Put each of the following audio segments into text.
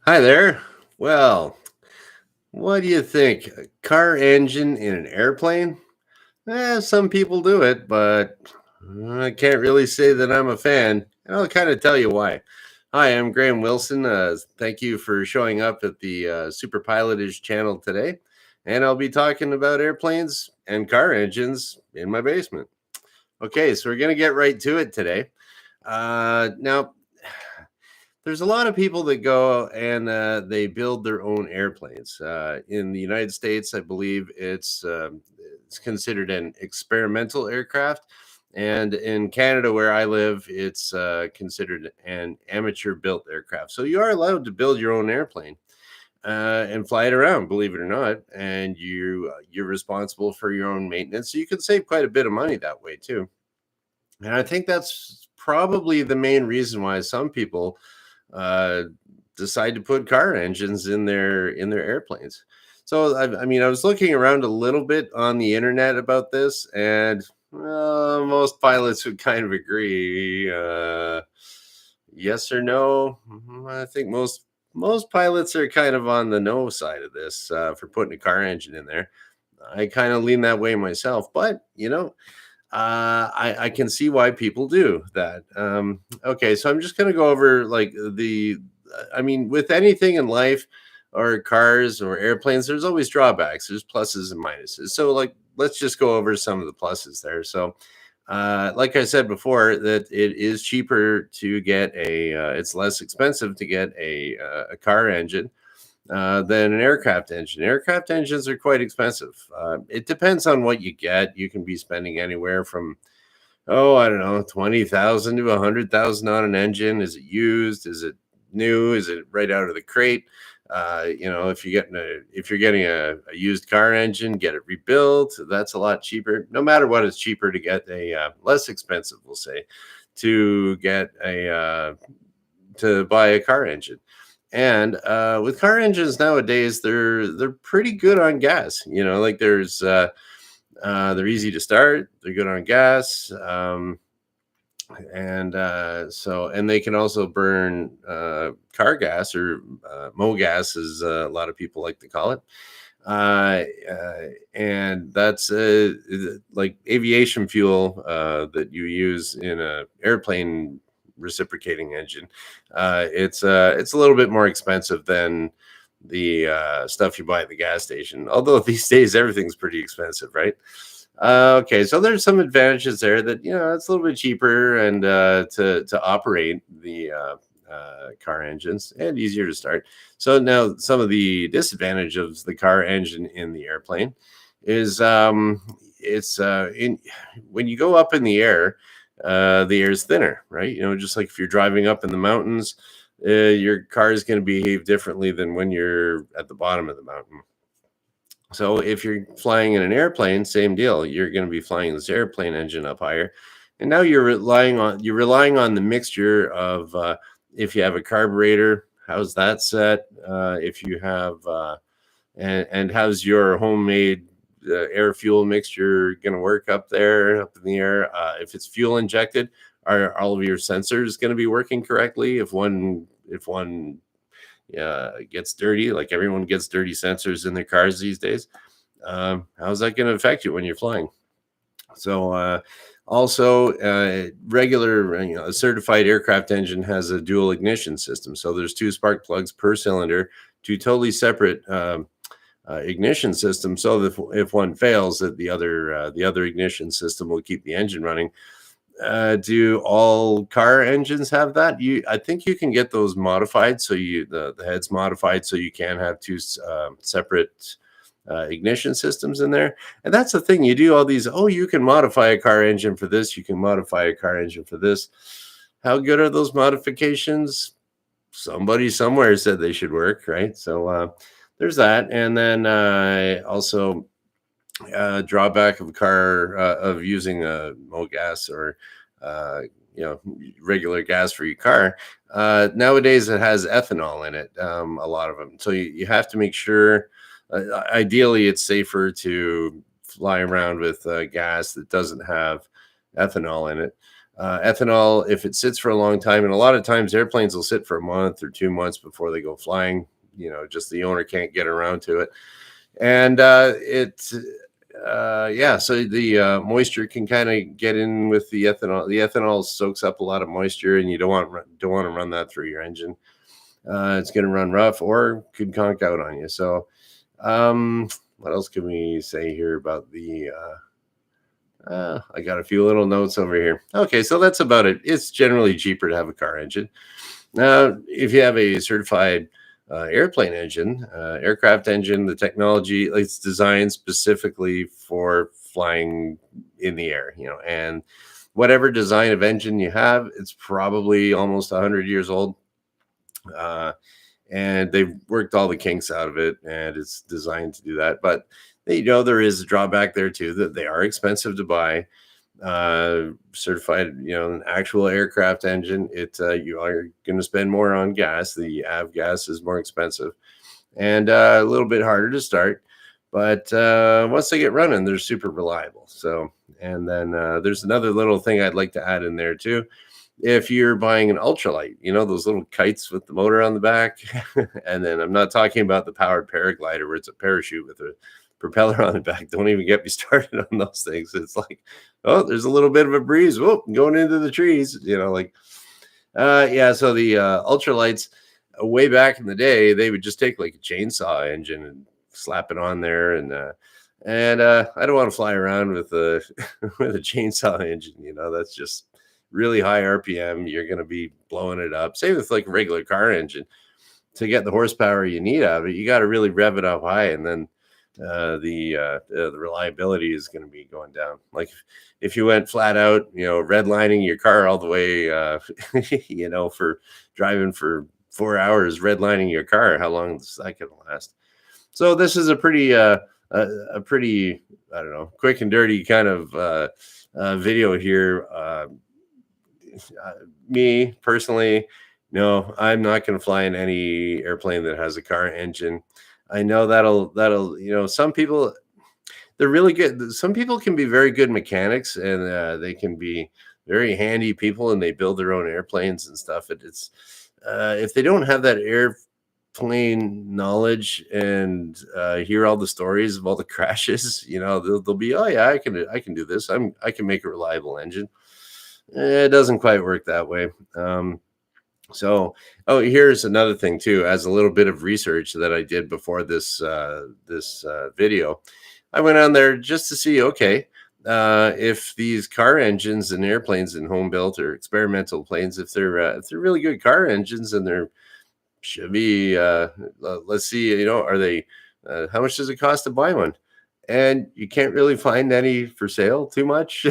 Hi there. Well, what do you think? A car engine in an airplane? Some people do it, but I can't really say that I'm a fan. And I'll kind of tell you why. Hi, I'm Graham Wilson. Thank you for showing up at the superpilotish channel today. And I'll be talking about airplanes and car engines in my basement. Okay, so we're going to get right to it today. Now, there's a lot of people that go and they build their own airplanes. In the United States, I believe it's considered an experimental aircraft, and in Canada, where I live, it's considered an amateur-built aircraft. So you are allowed to build your own airplane and fly it around, believe it or not, and you're responsible for your own maintenance. So you can save quite a bit of money that way too. And I think that's probably the main reason why some people uh, decide to put car engines in their airplanes. So I mean, I was looking around a little bit on the internet about this, and most pilots would kind of agree. Yes or no? I think most pilots are kind of on the no side of this for putting a car engine in there. I kind of lean that way myself, but I can see why people do that. Okay, so I'm just going to go over like I mean, with anything in life or cars or airplanes, there's always drawbacks. There's pluses and minuses. So, like, let's just go over some of the pluses there. So, like I said before, that it is cheaper to get it's less expensive to get a car engine than an aircraft engine. Aircraft engines are quite expensive. It depends on what you get. You can be spending anywhere from I don't know, 20,000 to 100,000 on an engine. Is it used? Is it new? Is it right out of the crate? If you're getting a used car engine, get it rebuilt. That's a lot cheaper. No matter what, it's cheaper to get a less expensive, we'll say, to get a to buy a car engine. And with car engines nowadays, they're pretty good on gas. Like they're easy to start. They're good on gas, and they can also burn car gas or mo gas, as a lot of people like to call it. And that's like aviation fuel that you use in a airplane reciprocating engine. It's a little bit more expensive than the stuff you buy at the gas station. Although these days everything's pretty expensive, right? Okay, so there's some advantages there that it's a little bit cheaper and to operate the car engines and easier to start. So now some of the disadvantage of the car engine in the airplane is it's in when you go up in the air is thinner, right? Just like if you're driving up in the mountains, your car is going to behave differently than when you're at the bottom of the mountain. So if you're flying in an airplane, same deal. You're going to be flying this airplane engine up higher, and now you're relying on the mixture of if you have a carburetor, how's that set? If you have and how's your homemade air fuel mixture going to work up there, up in the air? If it's fuel injected, are all of your sensors going to be working correctly? If one gets dirty, like everyone gets dirty sensors in their cars these days, how's that going to affect you when you're flying? So, also, regular, a certified aircraft engine has a dual ignition system. So there's two spark plugs per cylinder, two totally separate ignition systems. So that if one fails, that the other ignition system will keep the engine running. Do all car engines have that? I think you can get those modified. So the head's modified so you can have two separate ignition systems in there. And that's the thing. You do all these. Oh, you can modify a car engine for this. You can modify a car engine for this. How good are those modifications? Somebody somewhere said they should work, right? So there's that. And then also drawback of car of using a mo gas or uh, regular gas for your car. Nowadays, it has ethanol in it. A lot of them, so you have to make sure. Ideally, it's safer to fly around with gas that doesn't have ethanol in it. Ethanol, if it sits for a long time, and a lot of times airplanes will sit for a month or 2 months before they go flying. Just the owner can't get around to it, and yeah, so the moisture can kind of get in with the ethanol. The ethanol soaks up a lot of moisture, and you don't want to run that through your engine. It's going to run rough or could conk out on you. So, what else can we say here about the? I got a few little notes over here. Okay, so that's about it. It's generally cheaper to have a car engine. Now, if you have a certified airplane engine, aircraft engine, the technology, it's designed specifically for flying in the air, and whatever design of engine you have, it's probably almost 100 years old. Uh, and they've worked all the kinks out of it, and it's designed to do that. But there is a drawback there too, that they are expensive to buy. Certified, an actual aircraft engine, you are going to spend more on gas. The avgas is more expensive and a little bit harder to start, but once they get running, they're super reliable. So, and then there's another little thing I'd like to add in there too. If you're buying an ultralight, those little kites with the motor on the back, and then I'm not talking about the powered paraglider where it's a parachute with a propeller on the back. Don't even get me started on those things. It's like, oh, there's a little bit of a breeze. Whoop, going into the trees. Yeah. So the ultralights, way back in the day, they would just take like a chainsaw engine and slap it on there, and I don't want to fly around with a with a chainsaw engine. That's just really high RPM. You're going to be blowing it up. Same with like a regular car engine. To get the horsepower you need out of it, you got to really rev it up high, and then the reliability is going to be going down. Like if you went flat out, redlining your car all the way, for driving for 4 hours, redlining your car, how long is that going to last? So this is a pretty, I don't know, quick and dirty kind of video here. Me personally, no, I'm not going to fly in any airplane that has a car engine. I know that'll some people, they're really good. Some people can be very good mechanics, and they can be very handy people, and they build their own airplanes and stuff. It's if they don't have that airplane knowledge and hear all the stories of all the crashes, they'll be, oh yeah, I can do this. I can make a reliable engine. It doesn't quite work that way. So, here's another thing too. As a little bit of research that I did before this video, I went on there just to see, okay, if these car engines and airplanes and home built or experimental planes, if they're really good car engines, and they're should be, let's see, are they? How much does it cost to buy one? And you can't really find any for sale too much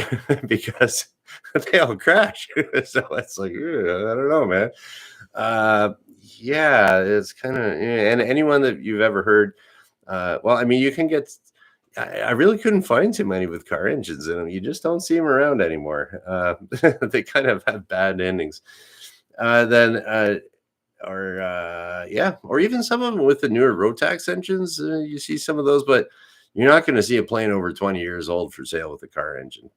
because they all crash. So it's like, I don't know, man. Yeah, it's kind of, and anyone that you've ever heard, well, I mean, you can get, I really couldn't find too many with car engines in them. You just don't see them around anymore. They kind of have bad endings. Then, yeah, or even some of them with the newer Rotax engines, you see some of those, but you're not going to see a plane over 20 years old for sale with a car engine.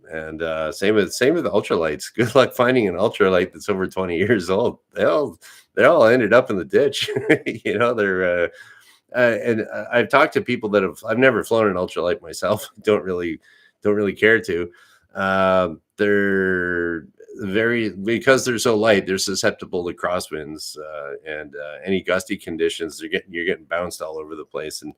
And same with the ultralights. Good luck finding an ultralight that's over 20 years old. They all ended up in the ditch. They're and I've talked to people I've never flown an ultralight myself. Don't really care to. They're because they're so light, they're susceptible to crosswinds and any gusty conditions. You're getting bounced all over the place. And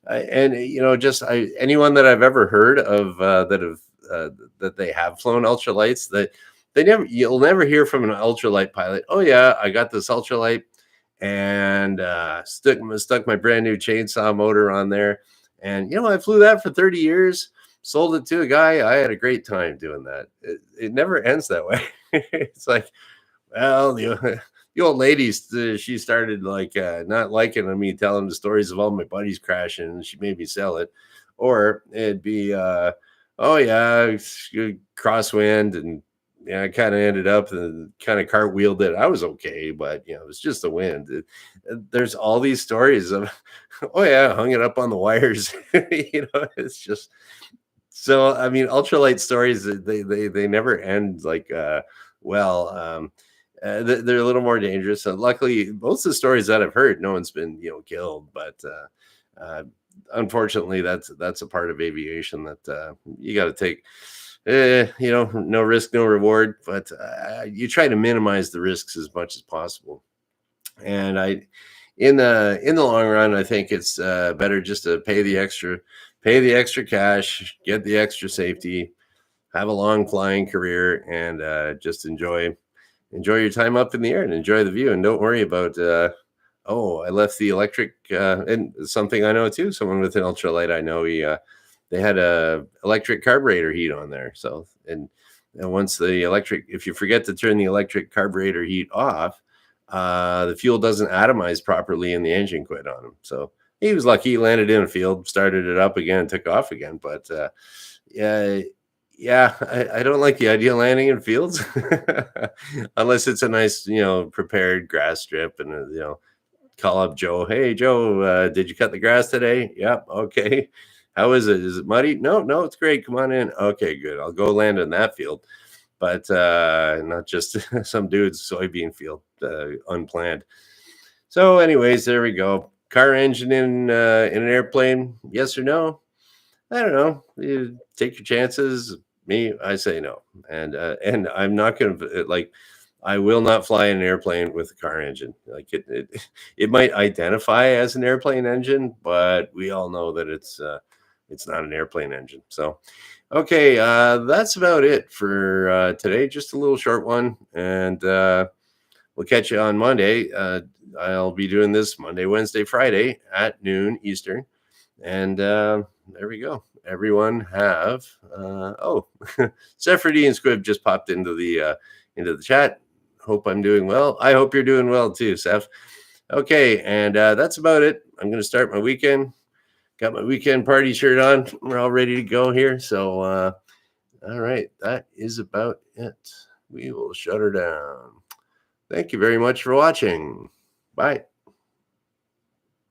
anyone that I've ever heard of that they have flown ultralights, that you'll never hear from an ultralight pilot, oh yeah, I got this ultralight and stuck my brand new chainsaw motor on there, and I flew that for 30 years, sold it to a guy, I had a great time doing that. It never ends that way. It's like, well, the old lady, she started like not liking me telling the stories of all my buddies crashing, and she made me sell it. Or it'd be oh yeah, crosswind, and I kind of ended up and kind of cartwheeled it. I was okay, but it was just the wind. There's all these stories of, oh yeah, I hung it up on the wires. It's just So, I mean, ultralight stories, they never end like, well, they're a little more dangerous. So luckily, most of the stories that I've heard, no one's been, killed. But unfortunately, that's a part of aviation that you got to take. No risk, no reward. But you try to minimize the risks as much as possible. And in the long run, I think it's better just to pay the extra cash, get the extra safety, have a long flying career, and just enjoy your time up in the air and enjoy the view. And don't worry about oh, I left the electric. And something I know too. Someone with an ultralight I know, they had a electric carburetor heat on there. So and once the electric, if you forget to turn the electric carburetor heat off, the fuel doesn't atomize properly and the engine quit on him. So he was lucky. He landed in a field, started it up again, and took off again. But yeah, yeah, I don't like the idea of landing in fields unless it's a nice, prepared grass strip, and call up Joe. Hey, Joe, did you cut the grass today? Yep. Okay. How is it? Is it muddy? No, no, it's great. Come on in. Okay, good. I'll go land in that field, but not just some dude's soybean field, unplanned. So, anyways, there we go. Car engine in an airplane? Yes or no? I don't know. You take your chances. Me, I say no, and I'm not going to like. I will not fly in an airplane with a car engine. Like it might identify as an airplane engine, but we all know that it's not an airplane engine. So, okay, that's about it for today. Just a little short one, and we'll catch you on Monday. I'll be doing this Monday, Wednesday, Friday at noon Eastern. And there we go. Everyone have Sephardi and Squib just popped into the chat. Hope I'm doing well. I hope you're doing well too, Seth. Okay, and that's about it. I'm going to start my weekend. Got my weekend party shirt on. We're all ready to go here. So, all right, that is about it. We will shut her down. Thank you very much for watching. Bye.